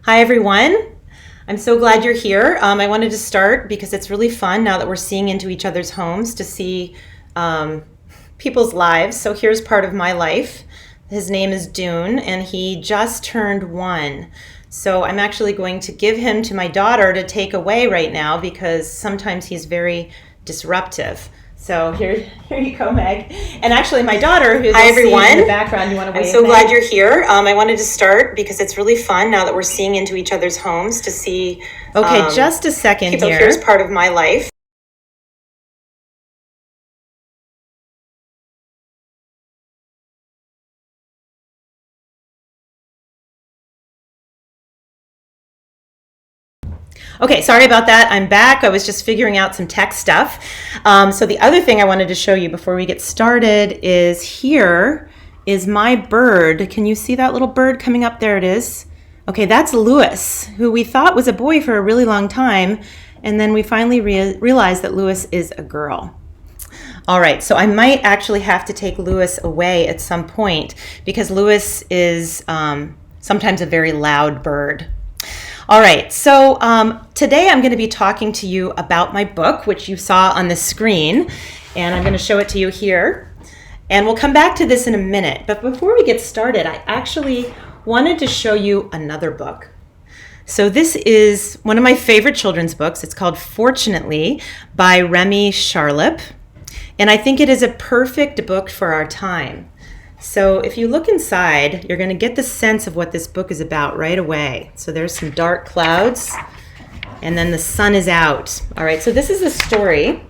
Hi, everyone. I'm so glad you're here. I wanted to start because it's really fun now that we're seeing into each other's homes to see people's lives. So here's part of my life. His name is Dune, and he just turned 1. So I'm actually going to give him to my daughter to take away right now because sometimes he's very disruptive. So here you go, Meg. And actually, my daughter, who's in the background, you want to wave? I'm so glad you're here. I wanted to start because it's really fun now that we're seeing into each other's homes to see. Okay, just a second people. here. Here's part of my life. Okay, sorry about that. I'm back. I was just figuring out some tech stuff. So the other thing I wanted to show you before we get started is here is my bird. Can you see that little bird coming up? There it is. Okay, that's Lewis, who we thought was a boy for a really long time. And then we finally realized that Lewis is a girl. All right, so I might actually have to take Lewis away at some point because Lewis is sometimes a very loud bird. All right, so today I'm going to be talking to you about my book, which you saw on the screen, and I'm going to show it to you here. And we'll come back to this in a minute. But before we get started, I actually wanted to show you another book. So this is one of my favorite children's books. It's called Fortunately by Remy Charlip. And I think it is a perfect book for our time. So if you look inside, you're going to get the sense of what this book is about right away. So there's some dark clouds, and then the sun is out. All right, so this is a story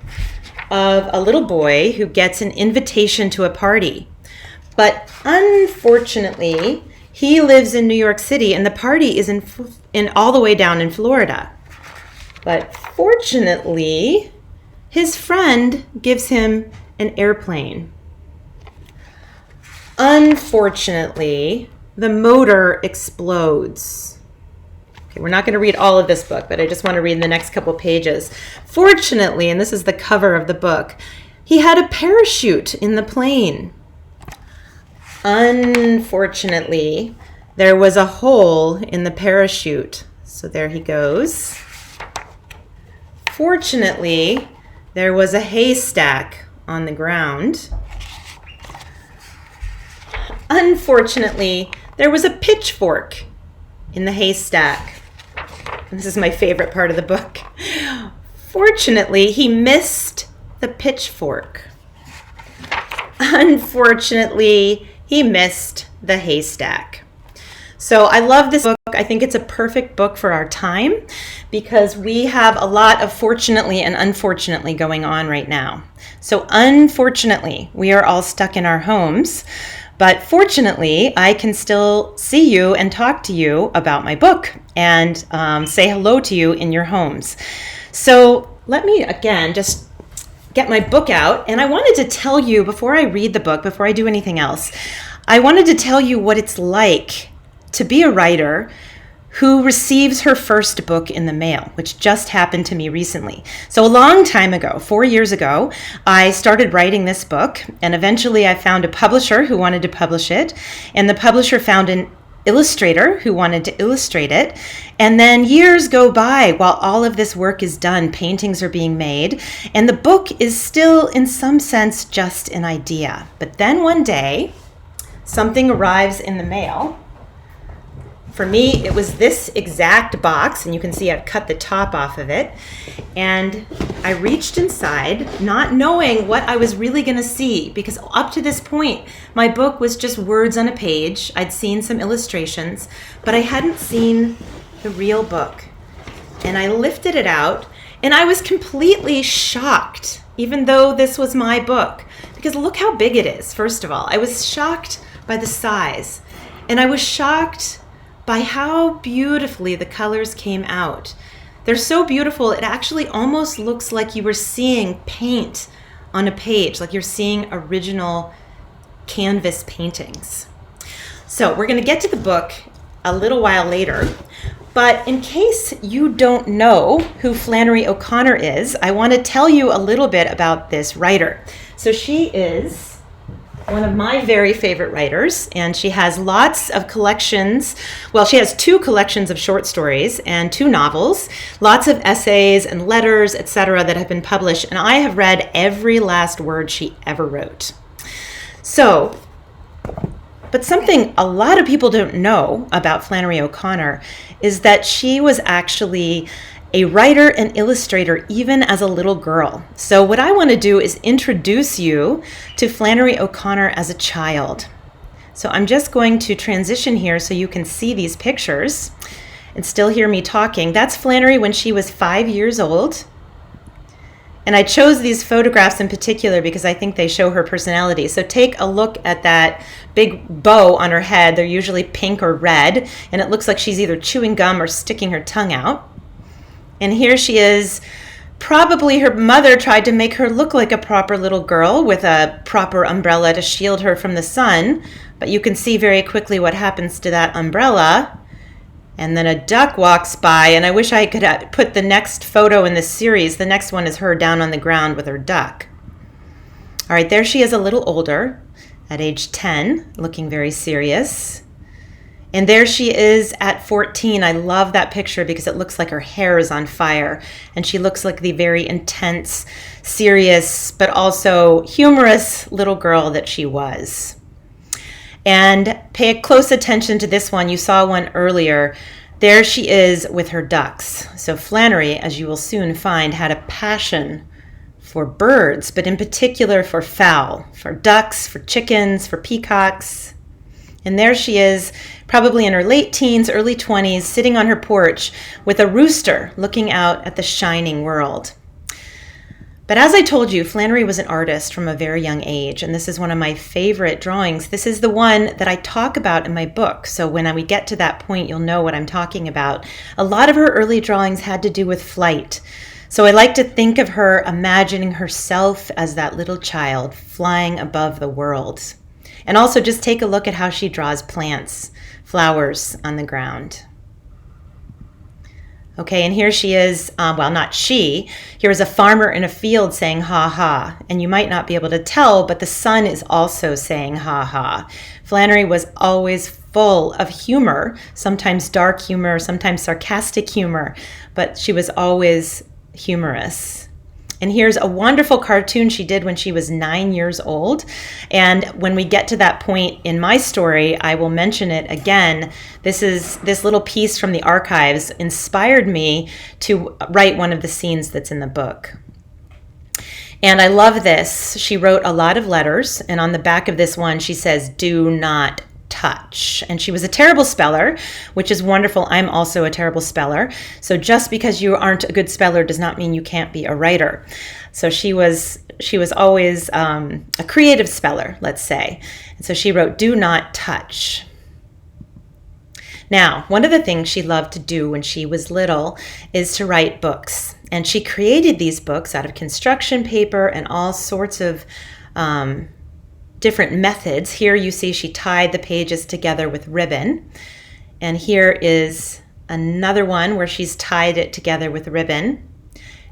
of a little boy who gets an invitation to a party. But unfortunately, he lives in New York City, and the party is in all the way down in Florida. But fortunately, his friend gives him an airplane. Unfortunately, the motor explodes. Okay, we're not going to read all of this book, but I just want to read the next couple pages. Fortunately, and this is the cover of the book, he had a parachute in the plane. Unfortunately, there was a hole in the parachute. So there he goes. Fortunately, there was a haystack on the ground. Unfortunately, there was a pitchfork in the haystack. And this is my favorite part of the book. Fortunately, he missed the pitchfork. Unfortunately, he missed the haystack. So I love this book. I think it's a perfect book for our time because we have a lot of fortunately and unfortunately going on right now. So unfortunately, we are all stuck in our homes. But fortunately, I can still see you and talk to you about my book and say hello to you in your homes. So let me, again, just get my book out. And I wanted to tell you, before I read the book, before I do anything else, I wanted to tell you what it's like to be a writer who receives her first book in the mail, which just happened to me recently. So a long time ago, 4 years ago, I started writing this book, and eventually I found a publisher who wanted to publish it, and the publisher found an illustrator who wanted to illustrate it. And then years go by while all of this work is done, paintings are being made, and the book is still, in some sense, just an idea. But then one day, something arrives in the mail. For me, it was this exact box, and you can see I've cut the top off of it. And I reached inside, not knowing what I was really going to see, because up to this point, my book was just words on a page. I'd seen some illustrations, but I hadn't seen the real book. And I lifted it out, and I was completely shocked, even though this was my book, because look how big it is, first of all. I was shocked by the size, and I was shocked by how beautifully the colors came out. They're so beautiful, it actually almost looks like you were seeing paint on a page, like you're seeing original canvas paintings. So we're going to get to the book a little while later, but in case you don't know who Flannery O'Connor is, I want to tell you a little bit about this writer. So she is one of my very favorite writers, and she has lots of collections. Well, she has 2 collections of short stories and 2 novels, lots of essays and letters, etc., that have been published, and I have read every last word she ever wrote. So, but something a lot of people don't know about Flannery O'Connor is that she was actually a writer and illustrator even as a little girl. So what I want to do is introduce you to Flannery O'Connor as a child. So I'm just going to transition here so you can see these pictures and still hear me talking. That's Flannery when she was 5 years old. And I chose these photographs in particular because I think they show her personality. So take a look at that big bow on her head. They're usually pink or red, and it looks like she's either chewing gum or sticking her tongue out. And here she is. Probably her mother tried to make her look like a proper little girl with a proper umbrella to shield her from the sun. But you can see very quickly what happens to that umbrella. And then a duck walks by, and I wish I could put the next photo in this series. The next one is her down on the ground with her duck. All right, there she is a little older, at age 10, looking very serious. And there she is at 14. I love that picture because it looks like her hair is on fire. And she looks like the very intense, serious, but also humorous little girl that she was. And pay close attention to this one. You saw one earlier. There she is with her ducks. So Flannery, as you will soon find, had a passion for birds, but in particular for fowl, for ducks, for chickens, for peacocks. And there she is, probably in her late teens, early 20s, sitting on her porch with a rooster looking out at the shining world. But as I told you, Flannery was an artist from a very young age, and this is one of my favorite drawings. This is the one that I talk about in my book, so when we get to that point, you'll know what I'm talking about. A lot of her early drawings had to do with flight. So I like to think of her imagining herself as that little child flying above the world. And also just take a look at how she draws plants, flowers on the ground. Okay, and here she is, well, not she. Here's a farmer in a field saying ha ha. And you might not be able to tell, but the sun is also saying ha ha. Flannery was always full of humor, sometimes dark humor, sometimes sarcastic humor, but she was always humorous. And here's a wonderful cartoon she did when she was 9 years old. And when we get to that point in my story, I will mention it again. This little piece from the archives inspired me to write one of the scenes that's in the book. And I love this. She wrote a lot of letters. And on the back of this one, she says, "Do not touch." And she was a terrible speller, which is wonderful. I'm also a terrible speller. So just because you aren't a good speller does not mean you can't be a writer. So she was always a creative speller, let's say. And so she wrote, "Do not touch." Now, one of the things she loved to do when she was little is to write books. And she created these books out of construction paper and all sorts of different methods. Here you see she tied the pages together with ribbon. And here is another one where she's tied it together with ribbon.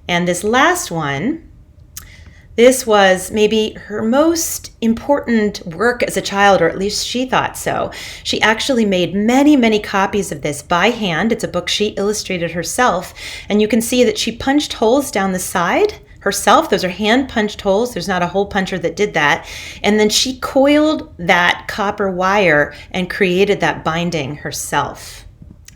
And this last one, this was maybe her most important work as a child, or at least she thought so. She actually made many, many copies of this by hand. It's a book she illustrated herself. And you can see that she punched holes down the side herself. Those are hand punched holes. There's not a hole puncher that did that. And then she coiled that copper wire and created that binding herself.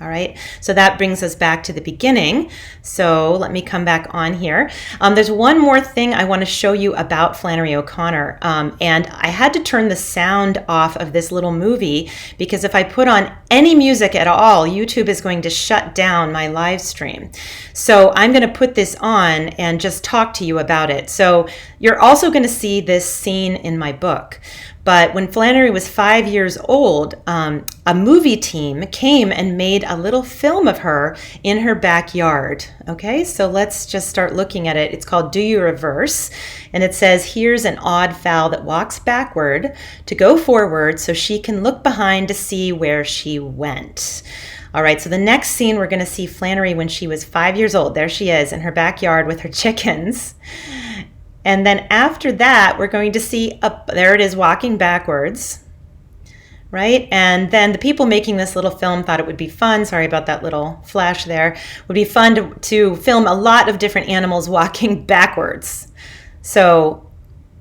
All right, so that brings us back to the beginning. So let me come back on here. There's one more thing I want to show you about Flannery O'Connor. And I had to turn the sound off of this little movie because if I put on any music at all, YouTube is going to shut down my live stream. So I'm going to put this on and just talk to you about it. So you're also going to see this scene in my book. But when Flannery was 5 years old, a movie team came and made a little film of her in her backyard. Okay, so let's just start looking at it. It's called Do You Reverse? And it says, "Here's an odd fowl that walks backward to go forward so she can look behind to see where she went." All right, so the next scene we're going to see Flannery when she was 5 years old. There she is in her backyard with her chickens. And then after that, we're going to see there it is walking backwards, right? And then the people making this little film thought it would be fun, sorry about that little flash there, would be fun to film a lot of different animals walking backwards. So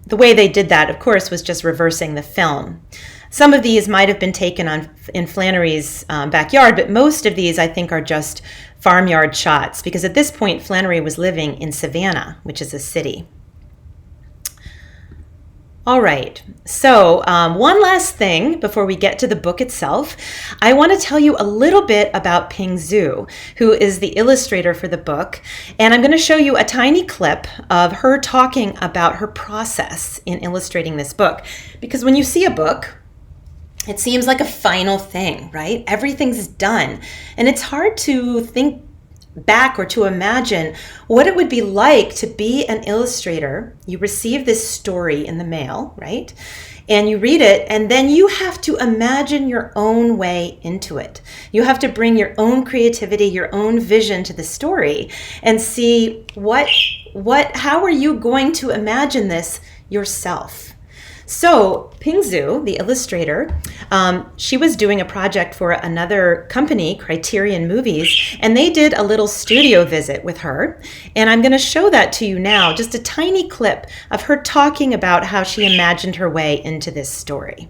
the way they did that, of course, was just reversing the film. Some of these might have been taken in Flannery's backyard, but most of these I think are just farmyard shots, because at this point Flannery was living in Savannah, which is a city. All right, so one last thing before we get to the book itself. I want to tell you a little bit about Ping Zhu, who is the illustrator for the book, and I'm going to show you a tiny clip of her talking about her process in illustrating this book. Because when you see a book, it seems like a final thing, right? Everything's done, and it's hard to think back or to imagine what it would be like to be an illustrator. You receive this story in the mail, right? And you read it, and then you have to imagine your own way into it. You have to bring your own creativity, your own vision to the story, and see how are you going to imagine this yourself? So Ping Zhu, the illustrator, she was doing a project for another company, Criterion Movies, and they did a little studio visit with her. And I'm going to show that to you now, just a tiny clip of her talking about how she imagined her way into this story.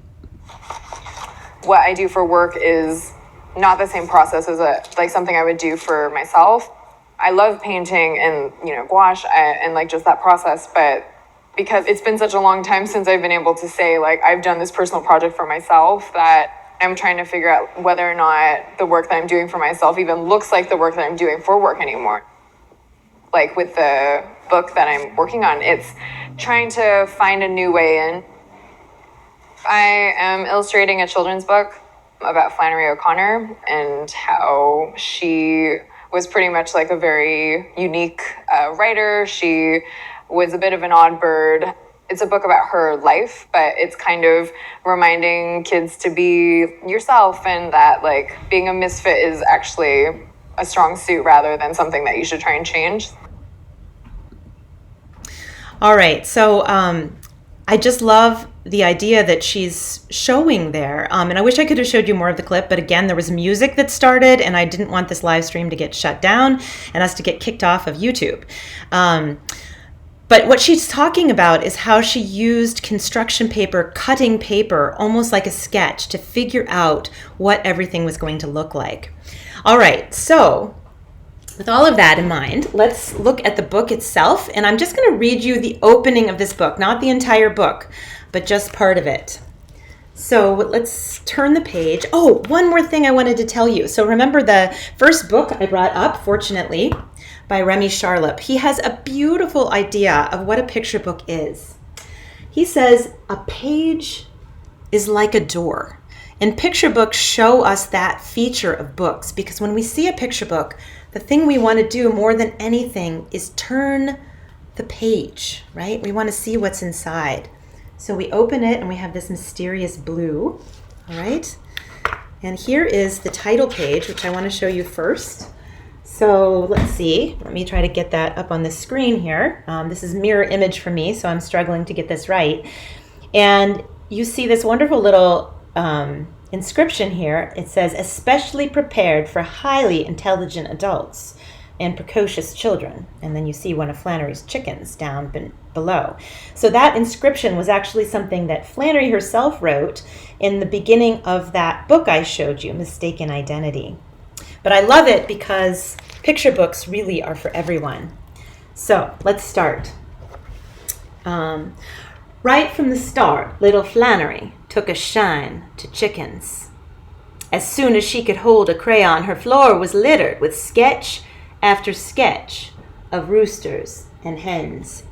What I do for work is not the same process as like something I would do for myself. I love painting and, gouache and like just that process, but because it's been such a long time since I've been able to say, like, I've done this personal project for myself, that I'm trying to figure out whether or not the work that I'm doing for myself even looks like the work that I'm doing for work anymore. Like with the book that I'm working on, it's trying to find a new way in. I am illustrating a children's book about Flannery O'Connor and how she was pretty much like a very unique writer. She was a bit of an odd bird. It's a book about her life, but it's kind of reminding kids to be yourself, and that like being a misfit is actually a strong suit rather than something that you should try and change. All right, so I just love the idea that she's showing there. And I wish I could have showed you more of the clip, but again, there was music that started, and I didn't want this live stream to get shut down and us to get kicked off of YouTube. But what she's talking about is how she used construction paper, cutting paper, almost like a sketch, to figure out what everything was going to look like. All right, so with all of that in mind, let's look at the book itself. And I'm just going to read you the opening of this book, not the entire book, but just part of it. So let's turn the page. Oh, one more thing I wanted to tell you. So remember the first book I brought up, Fortunately, by Remy Charlap. He has a beautiful idea of what a picture book is. He says a page is like a door. And picture books show us that feature of books, because when we see a picture book, the thing we want to do more than anything is turn the page, right? We want to see what's inside. So we open it and we have this mysterious blue, all right? And here is the title page, which I want to show you first. So let's see, let me try to get that up on the screen here. This is mirror image for me, so I'm struggling to get this right. And you see this wonderful little inscription here. It says, especially prepared for highly intelligent adults and precocious children. And then you see one of Flannery's chickens down below. So that inscription was actually something that Flannery herself wrote in the beginning of that book I showed you, Mistaken Identity. But I love it because picture books really are for everyone. So let's start. Right from the start, little Flannery took a shine to chickens. As soon as she could hold a crayon, her floor was littered with sketch after sketch of roosters and hens.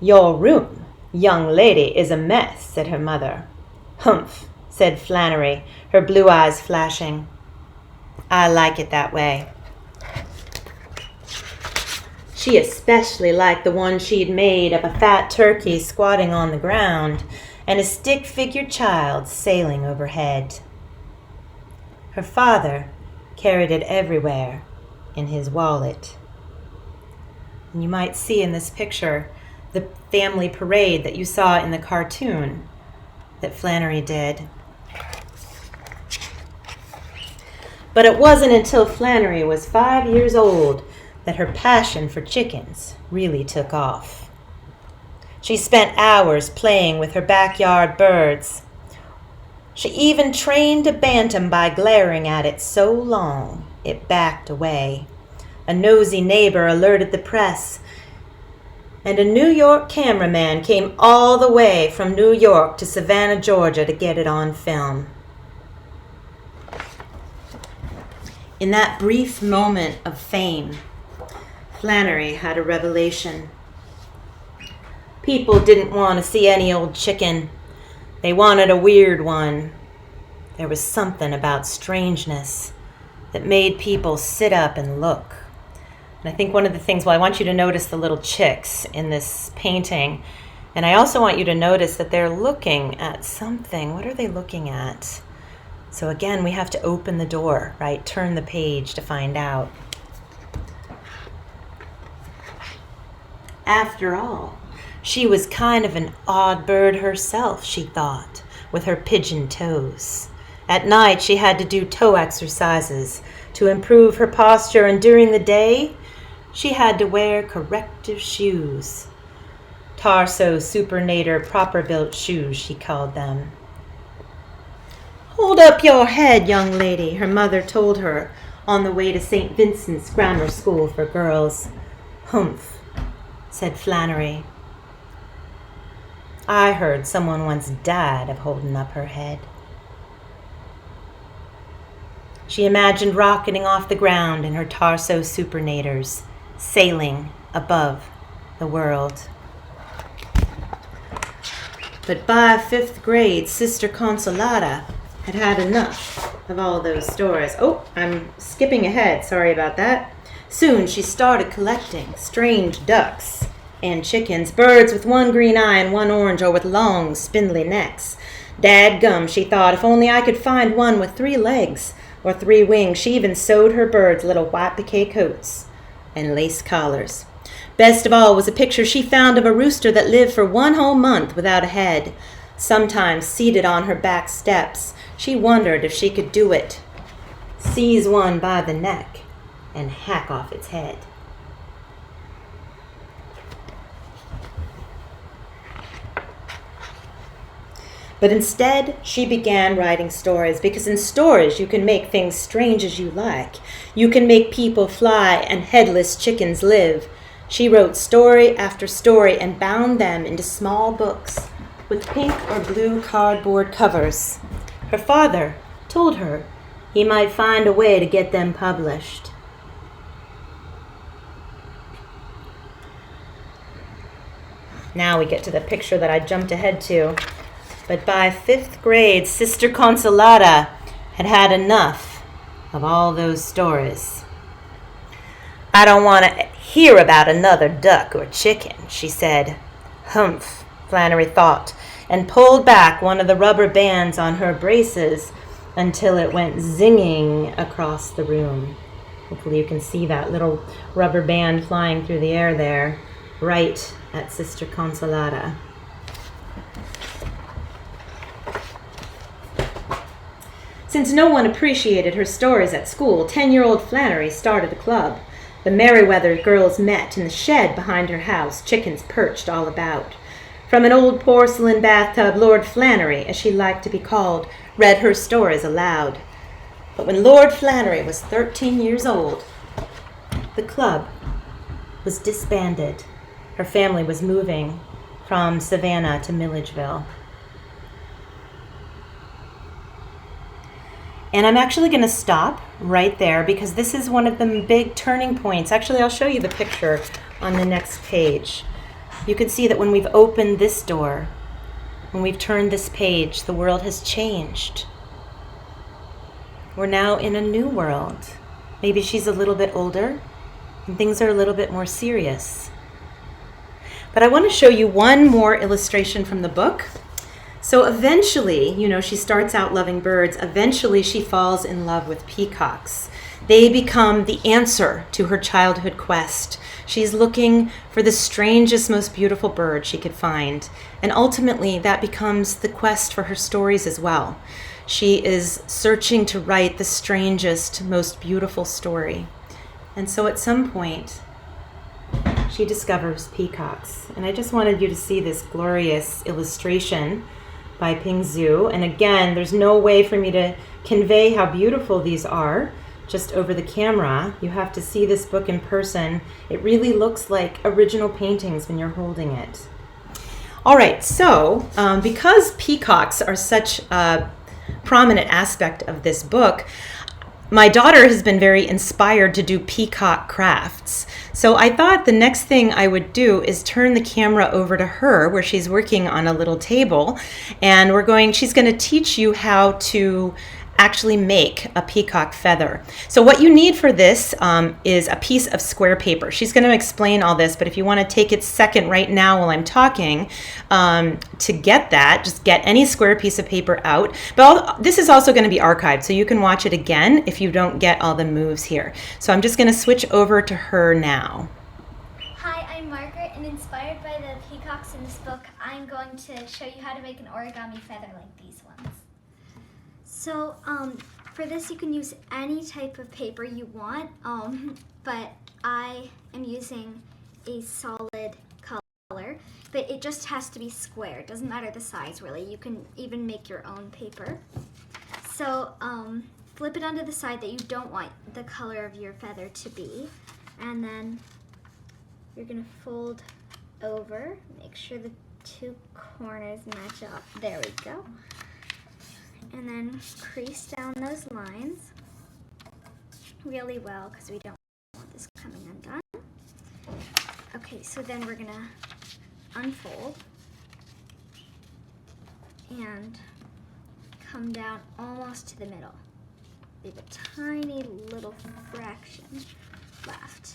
Your room, young lady, is a mess, said her mother. Humph, said Flannery, her blue eyes flashing. I like it that way. She especially liked the one she'd made of a fat turkey squatting on the ground and a stick-figured child sailing overhead. Her father carried it everywhere in his wallet. And you might see in this picture the family parade that you saw in the cartoon that Flannery did. But it wasn't until Flannery was 5 years old that her passion for chickens really took off. She spent hours playing with her backyard birds. She even trained a bantam by glaring at it so long it backed away. A nosy neighbor alerted the press, and a New York cameraman came all the way from New York to Savannah, Georgia to get it on film. In that brief moment of fame, Flannery had a revelation. People didn't want to see any old chicken. They wanted a weird one. There was something about strangeness that made people sit up and look. And I think one of the things, I want you to notice the little chicks in this painting. And I also want you to notice that they're looking at something. What are they looking at? So again, we have to open the door, right? Turn the page to find out. After all, she was kind of an odd bird herself, she thought, with her pigeon toes. At night, she had to do toe exercises to improve her posture, and during the day, she had to wear corrective shoes. Tarso supinator proper-built shoes, she called them. "Hold up your head, young lady," her mother told her on the way to St. Vincent's Grammar School for Girls. "Humph," said Flannery. "I heard someone once died of holding up her head." She imagined rocketing off the ground in her Tarso supinators, sailing above the world. But by 5th grade, Sister Consolata had had enough of all those stories. Oh, I'm skipping ahead. Sorry about that. Soon she started collecting strange ducks and chickens, birds with one green eye and one orange, or with long, spindly necks. Dadgum, she thought, if only I could find one with 3 legs or 3 wings. She even sewed her birds little white bouquet coats and lace collars. Best of all was a picture she found of a rooster that lived for 1 whole month without a head. Sometimes, seated on her back steps, she wondered if she could do it. Seize one by the neck and hack off its head. But instead, she began writing stories, because in stories you can make things strange as you like. You can make people fly and headless chickens live. She wrote story after story and bound them into small books with pink or blue cardboard covers. Her father told her he might find a way to get them published. Now we get to the picture that I jumped ahead to. But by 5th grade, Sister Consolata had had enough of all those stories. "I don't want to hear about another duck or chicken," she said. "Humph," Flannery thought, and pulled back one of the rubber bands on her braces until it went zinging across the room. Hopefully you can see that little rubber band flying through the air there, right at Sister Consolata. Since no one appreciated her stories at school, 10-year-old Flannery started a club. The Merriweather girls met in the shed behind her house, chickens perched all about. From an old porcelain bathtub, Lord Flannery, as she liked to be called, read her stories aloud. But when Lord Flannery was 13 years old, the club was disbanded. Her family was moving from Savannah to Milledgeville. And I'm actually going to stop right there, because this is one of the big turning points. Actually, I'll show you the picture on the next page. You can see that when we've opened this door, when we've turned this page, the world has changed. We're now in a new world. Maybe she's a little bit older and things are a little bit more serious. But I want to show you one more illustration from the book. So eventually, she starts out loving birds. Eventually, she falls in love with peacocks. They become the answer to her childhood quest. She's looking for the strangest, most beautiful bird she could find. And ultimately, that becomes the quest for her stories as well. She is searching to write the strangest, most beautiful story. And so at some point, she discovers peacocks. And I just wanted you to see this glorious illustration by Ping Zhu. And again, there's no way for me to convey how beautiful these are just over the camera. You have to see this book in person. It really looks like original paintings when you're holding it. All right, so because peacocks are such a prominent aspect of this book, my daughter has been very inspired to do peacock crafts. So I thought the next thing I would do is turn the camera over to her where she's working on a little table, and she's going to teach you how to actually make a peacock feather. So what you need for this is a piece of square paper. She's going to explain all this, but if you want to take a second right now while I'm talking to get that, just get any square piece of paper out. But this is also going to be archived, so you can watch it again if you don't get all the moves here. So I'm just going to switch over to her now. Hi, I'm Margaret, and inspired by the peacocks in this book, I'm going to show you how to make an origami feather like these ones. So for this you can use any type of paper you want, but I am using a solid color, but it just has to be square. It doesn't matter the size really. You can even make your own paper. So flip it onto the side that you don't want the color of your feather to be, and then you're going to fold over, make sure the two corners match up. There we go. And then crease down those lines really well because we don't want this coming undone. Okay, so then we're gonna unfold and come down almost to the middle. Leave a tiny little fraction left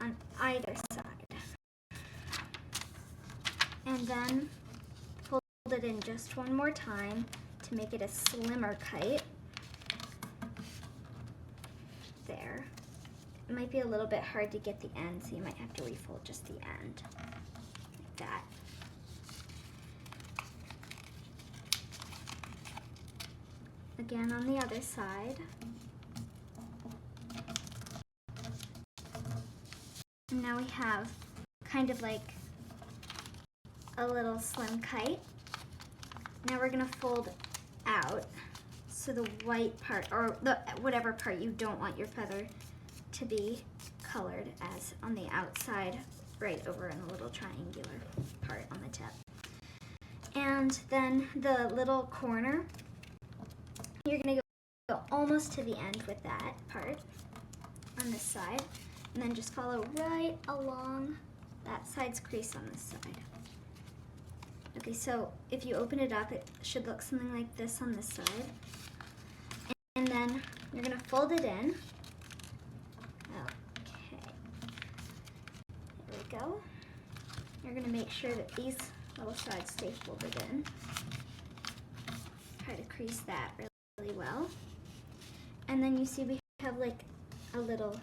on either side. And then fold it in just one more time to make it a slimmer kite. There. It might be a little bit hard to get the end, so you might have to refold just the end, like that. Again on the other side. And now we have kind of like a little slim kite. Now we're gonna fold out so the white part, or the whatever part you don't want your feather to be colored as on the outside, right over in the little triangular part on the tip. And then the little corner, you're gonna go almost to the end with that part on this side, and then just follow right along that side's crease on this side. Okay, so if you open it up, it should look something like this on this side. And then you're gonna fold it in. Okay, there we go. You're gonna make sure that these little sides stay folded in. Try to crease that really well. And then you see we have like a little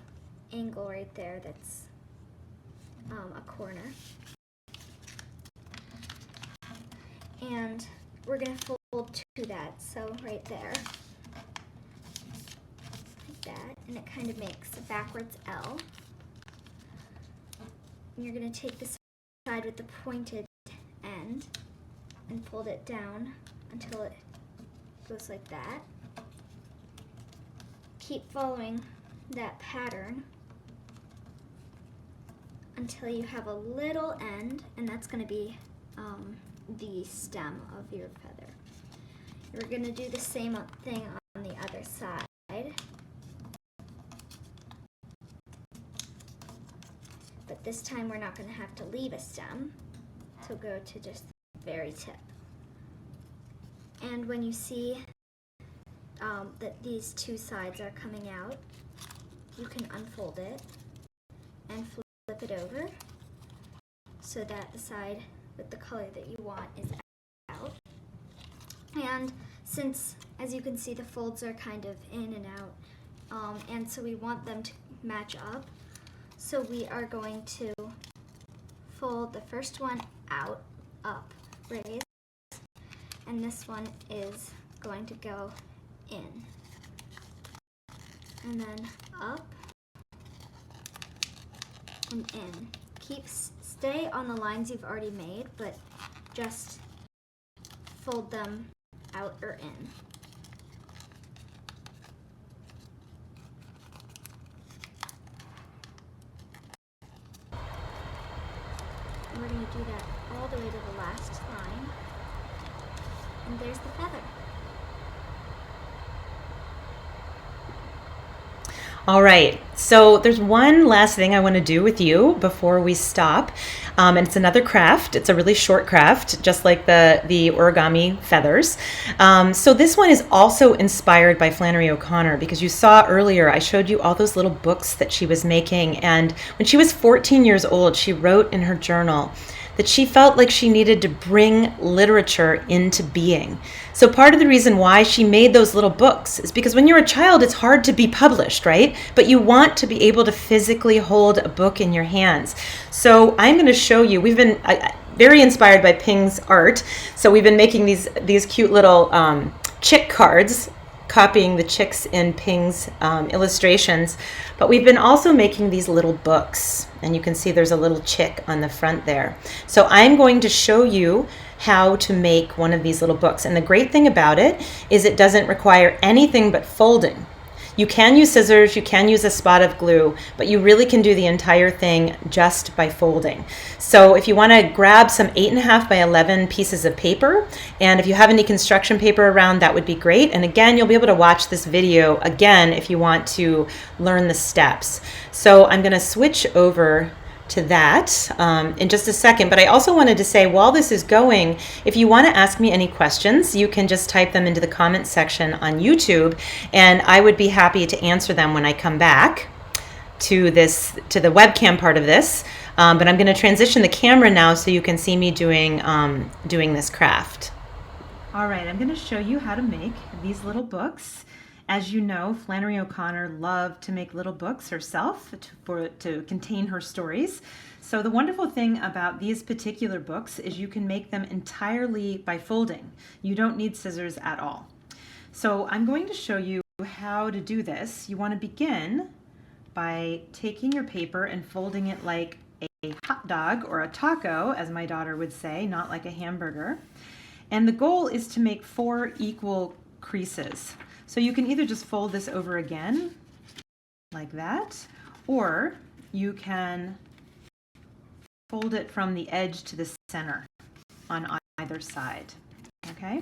angle right there that's a corner. And we're gonna fold to that, so right there, like that, and it kind of makes a backwards L. And you're gonna take the side with the pointed end and fold it down until it goes like that. Keep following that pattern until you have a little end, and that's gonna be the stem of your feather. You're going to do the same thing on the other side, but this time we're not going to have to leave a stem, so go to just the very tip. And when you see that these two sides are coming out, you can unfold it and flip it over so that the side with the color that you want is out. And since, as you can see, the folds are kind of in and out, and so we want them to match up. So we are going to fold the first one out, up, raise, and this one is going to go in, and then up and in. Stay on the lines you've already made, but just fold them out or in. And we're going to do that all the way to the last line. And there's the feather. All right, so there's one last thing I want to do with you before we stop, and it's another craft. It's a really short craft, just like the origami feathers. So this one is also inspired by Flannery O'Connor, because you saw earlier I showed you all those little books that she was making, and when she was 14 years old, she wrote in her journal that she felt like she needed to bring literature into being. So part of the reason why she made those little books is because when you're a child, it's hard to be published, right? But you want to be able to physically hold a book in your hands. So I'm going to show you, we've been very inspired by Ping's art. So we've been making these cute little chick cards, copying the chicks in Ping's illustrations, but we've been also making these little books, and you can see there's a little chick on the front there. So I'm going to show you how to make one of these little books, and the great thing about it is it doesn't require anything but folding. You can use scissors, you can use a spot of glue, but you really can do the entire thing just by folding. So if you want to grab some 8.5 by 11 pieces of paper, and if you have any construction paper around, that would be great. And again, you'll be able to watch this video again if you want to learn the steps. So I'm going to switch over to that in just a second, but I also wanted to say, while this is going, if you want to ask me any questions, you can just type them into the comments section on YouTube, and I would be happy to answer them when I come back to the webcam part of this. But I'm going to transition the camera now so you can see me doing this craft. All right, I'm going to show you how to make these little books. As you know, Flannery O'Connor loved to make little books herself to contain her stories. So the wonderful thing about these particular books is you can make them entirely by folding. You don't need scissors at all. So I'm going to show you how to do this. You want to begin by taking your paper and folding it like a hot dog or a taco, as my daughter would say, not like a hamburger. And the goal is to make 4 equal creases. So you can either just fold this over again, like that, or you can fold it from the edge to the center on either side, okay?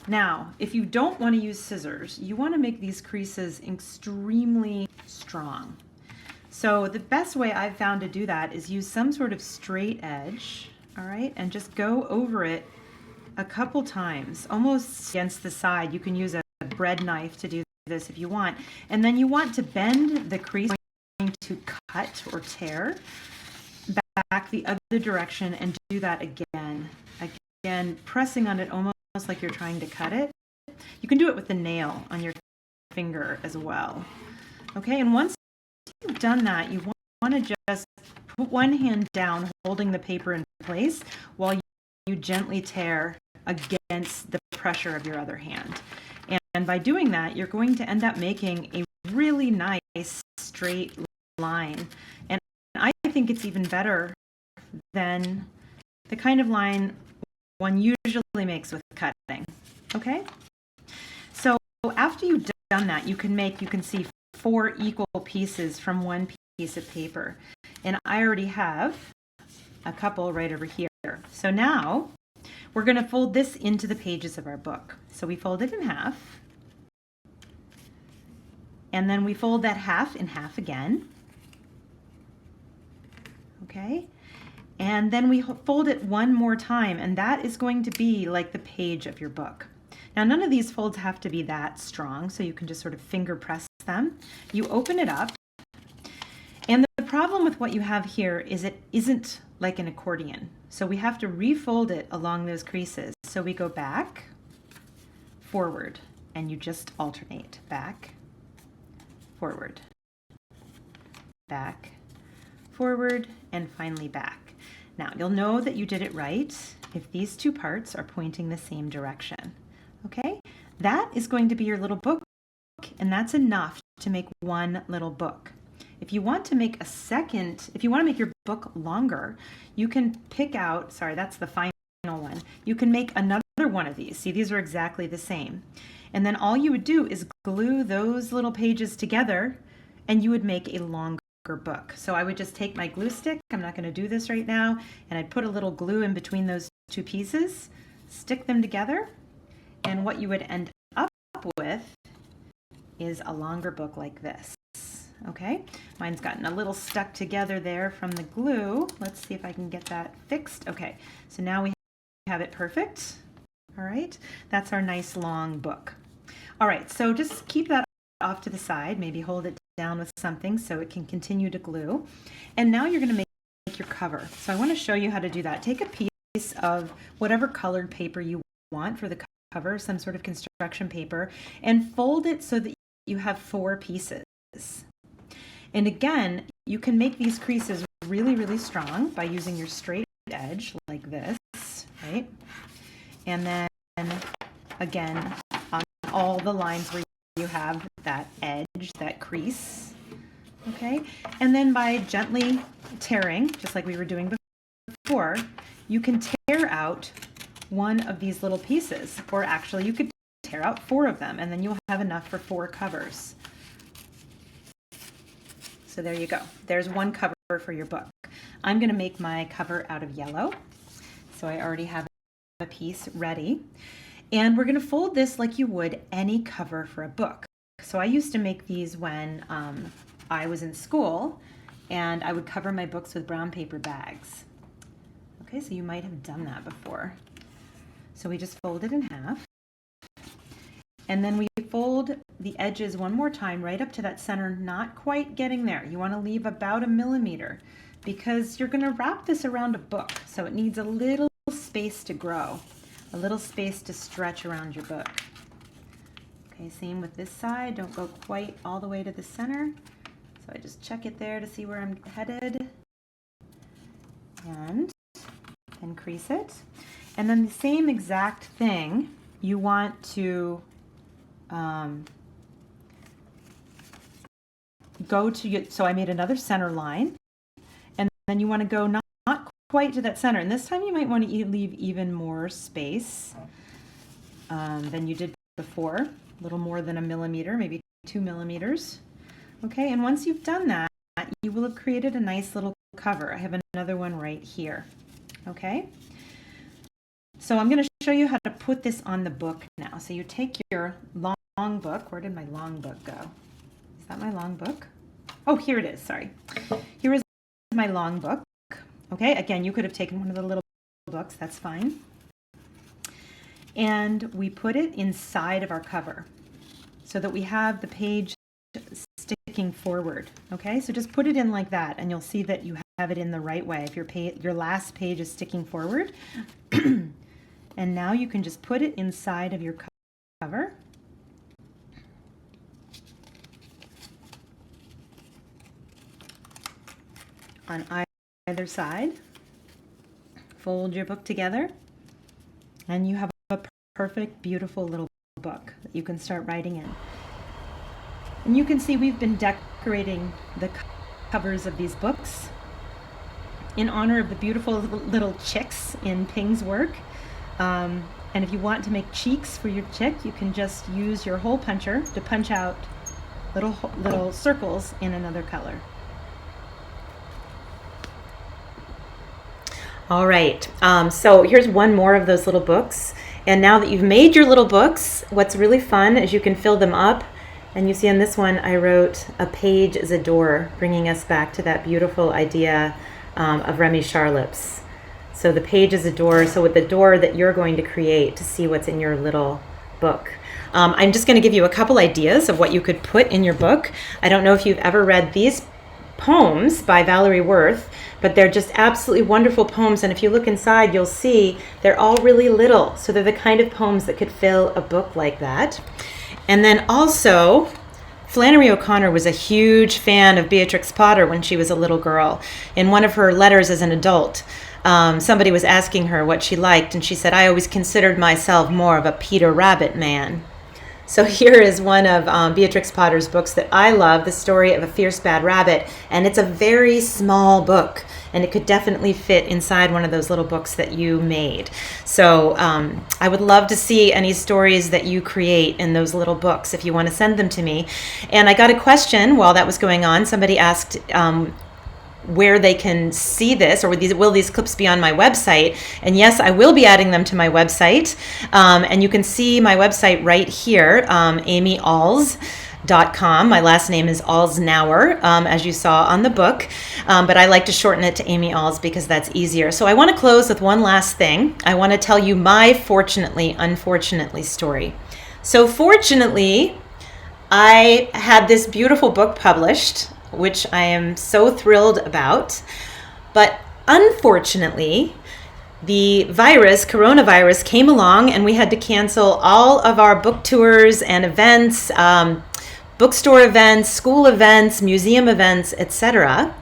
Now, if you don't want to use scissors, you want to make these creases extremely strong. So the best way I've found to do that is use some sort of straight edge, all right, and just go over it a couple times, almost against the side. You can use a bread knife to do this if you want. And then you want to bend the crease to cut or tear back the other direction, and do that again, pressing on it almost like you're trying to cut it. You can do it with the nail on your finger as well. Okay, and once you've done that, you want to just put one hand down, holding the paper in place, while you gently tear against the pressure of your other hand. And by doing that, you're going to end up making a really nice straight line. And I think it's even better than the kind of line one usually makes with cutting. Okay? So after you've done that, you can see 4 equal pieces from one piece of paper. And I already have a couple right over here. So now we're going to fold this into the pages of our book. So we fold it in half. And then we fold that half in half again. Okay? And then we fold it one more time, and that is going to be like the page of your book. Now, none of these folds have to be that strong, so you can just sort of finger press them. You open it up, and the problem with what you have here is it isn't like an accordion. So we have to refold it along those creases. So we go back forward, and you just alternate back, forward, back, forward, and finally back. Now, you'll know that you did it right if these two parts are pointing the same direction. Okay? That is going to be your little book, and that's enough to make one little book. If you want to make if you want to make your book longer, you can pick out, sorry, that's the final one. You can make another one of these. See, these are exactly the same. And then all you would do is glue those little pages together, and you would make a longer book. So I would just take my glue stick, I'm not going to do this right now, and I'd put a little glue in between those two pieces, stick them together, and what you would end up with is a longer book like this. Okay, mine's gotten a little stuck together there from the glue. Let's see if I can get that fixed. Okay, so now we have it perfect. All right, that's our nice long book. All right, so just keep that off to the side, maybe hold it down with something so it can continue to glue. And now you're going to make your cover. So I want to show you how to do that. Take a piece of whatever colored paper you want for the cover, some sort of construction paper, and fold it so that you have 4 pieces. And again, you can make these creases really, really strong by using your straight edge like this, right? And then again, on all the lines where you have that edge, that crease, okay? And then by gently tearing, just like we were doing before, you can tear out one of these little pieces, or actually you could tear out 4 of them, and then you'll have enough for 4 covers. So there you go. There's one cover for your book. I'm going to make my cover out of yellow. So I already have a piece ready. And we're going to fold this like you would any cover for a book. So I used to make these when I was in school, and I would cover my books with brown paper bags. Okay, so you might have done that before. So we just fold it in half. And then we fold the edges one more time right up to that center, not quite getting there. You want to leave about 1 millimeter because you're going to wrap this around a book. So it needs a little space to grow, a little space to stretch around your book. Okay, same with this side. Don't go quite all the way to the center. So I just check it there to see where I'm headed. And crease it. And then the same exact thing, you want to go to, so I made another center line, and then you want to go not quite to that center, and this time you might want to leave even more space than you did before, a little more than 1 millimeter, maybe 2 millimeters. Okay, and once you've done that, you will have created a nice little cover. I have another one right here. Okay, so I'm going to show you how to put this on the book now. So you take your long book. Where did my long book go? Is that my long book? Oh, here it is. Sorry. Here is my long book. Okay, again, you could have taken one of the little books. That's fine. And we put it inside of our cover so that we have the page sticking forward. Okay, so just put it in like that, and you'll see that you have it in the right way. If your last page is sticking forward, and now you can just put it inside of your cover. On either side, fold your book together, and you have a perfect, beautiful little book that you can start writing in. And you can see we've been decorating the covers of these books in honor of the beautiful little chicks in Ping's work. And if you want to make cheeks for your chick, you can just use your hole puncher to punch out little circles in another color. All right, so here's one more of those little books. And now that you've made your little books, what's really fun is you can fill them up. And you see on this one, I wrote "A page is a door," bringing us back to that beautiful idea of Remy Charlotte's. So the page is a door, so with the door that you're going to create to see what's in your little book. I'm just going to give you a couple ideas of what you could put in your book. I don't know if you've ever read these poems by Valerie Worth, but they're just absolutely wonderful poems. And if you look inside, you'll see they're all really little. So they're the kind of poems that could fill a book like that. And then also, Flannery O'Connor was a huge fan of Beatrix Potter when she was a little girl. In one of her letters as an adult, somebody was asking her what she liked, and she said, "I always considered myself more of a Peter Rabbit man." So here is one of Beatrix Potter's books that I love, The Story of a Fierce Bad Rabbit, and it's a very small book, and it could definitely fit inside one of those little books that you made. So I would love to see any stories that you create in those little books if you want to send them to me. And I got a question while that was going on. Somebody asked where they can see this, or will these clips be on my website? And yes, I will be adding them to my website. And you can see my website right here, amyalls.com. My last name is Alsnauer, as you saw on the book, but I like to shorten it to Amy Alls because that's easier. So I want to close with one last thing. I want to tell you my fortunately, unfortunately story. So fortunately, I had this beautiful book published, which I am so thrilled about. But unfortunately, the coronavirus, came along and we had to cancel all of our book tours and events, bookstore events, school events, museum events, etc.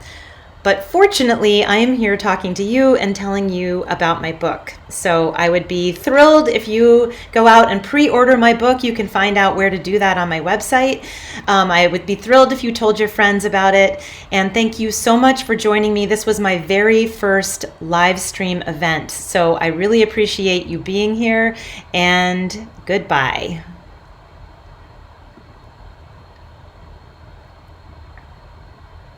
But fortunately, I am here talking to you and telling you about my book. So I would be thrilled if you go out and pre-order my book. You can find out where to do that on my website. I would be thrilled if you told your friends about it. And thank you so much for joining me. This was my very first live stream event. So I really appreciate you being here, and goodbye.